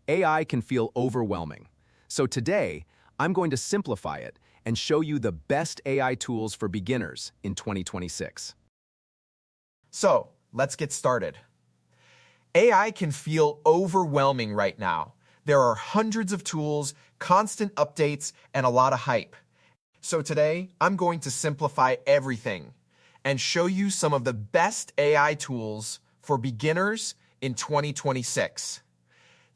AI can feel overwhelming. So today, I'm going to simplify it and show you the best AI tools for beginners in 2026. So, let's get started. AI can feel overwhelming right now. There are hundreds of tools, constant updates, and a lot of hype. So today, I'm going to simplify everything and show you some of the best AI tools for beginners in 2026.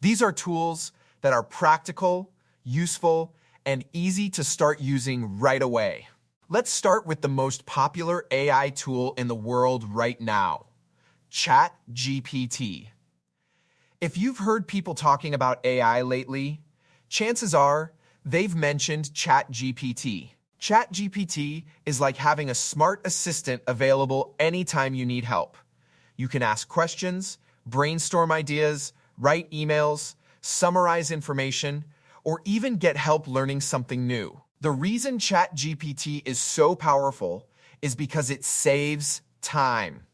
These are tools that are practical, useful, and easy to start using right away. Let's start with the most popular AI tool in the world right now, ChatGPT. If you've heard people talking about AI lately, chances are they've mentioned ChatGPT. ChatGPT is like having a smart assistant available anytime you need help. You can ask questions, brainstorm ideas, write emails, summarize information, or even get help learning something new. The reason ChatGPT is so powerful is because it saves time.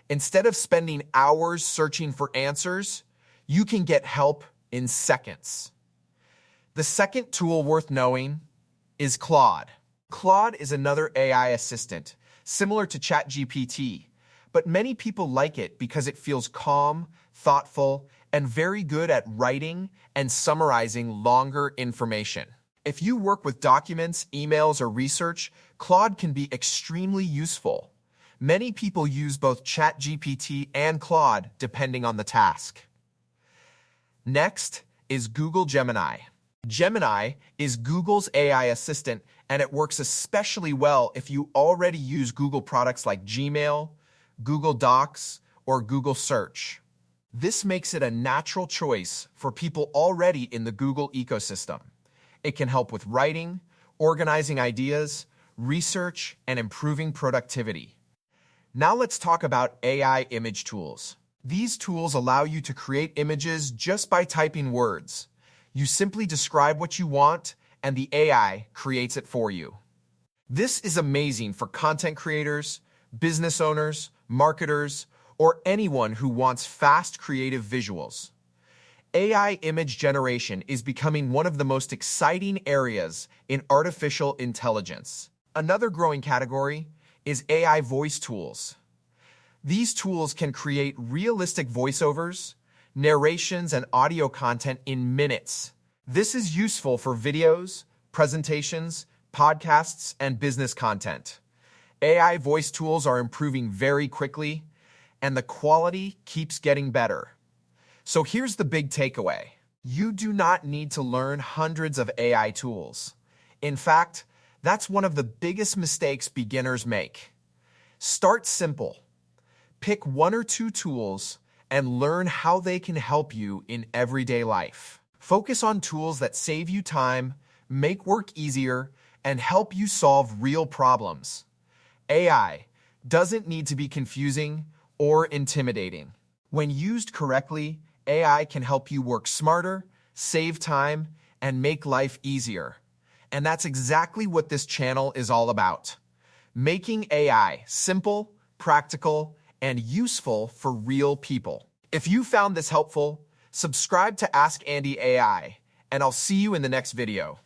Instead of spending hours searching for answers, you can get help in seconds. The second tool worth knowing is Claude. Claude is another AI assistant, similar to ChatGPT, but many people like it because it feels calm, thoughtful, and very good at writing and summarizing longer information. If you work with documents, emails, or research, Claude can be extremely useful. Many people use both ChatGPT and Claude depending on the task. Next is Google Gemini. Gemini is Google's AI assistant, and it works especially well if you already use Google products like Gmail, Google Docs, or Google Search. This makes it a natural choice for people already in the Google ecosystem. It can help with writing, organizing ideas, research, and improving productivity. Now let's talk about AI image tools. These tools allow you to create images just by typing words. You simply describe what you want, and the AI creates it for you. This is amazing for content creators, business owners, marketers, or anyone who wants fast, creative visuals. AI image generation is becoming one of the most exciting areas in artificial intelligence. Another growing category is AI voice tools. These tools can create realistic voiceovers, narrations, and audio content in minutes. This is useful for videos, presentations, podcasts, and business content. AI voice tools are improving very quickly, and the quality keeps getting better. So here's the big takeaway. You do not need to learn hundreds of AI tools. In fact, that's one of the biggest mistakes beginners make. Start simple. Pick one or two tools and learn how they can help you in everyday life. Focus on tools that save you time, make work easier, and help you solve real problems. AI doesn't need to be confusing or intimidating. When used correctly, AI can help you work smarter, save time, and make life easier. And that's exactly what this channel is all about. Making AI simple, practical, and useful for real people. If you found this helpful, subscribe to Ask Andy AI, and I'll see you in the next video.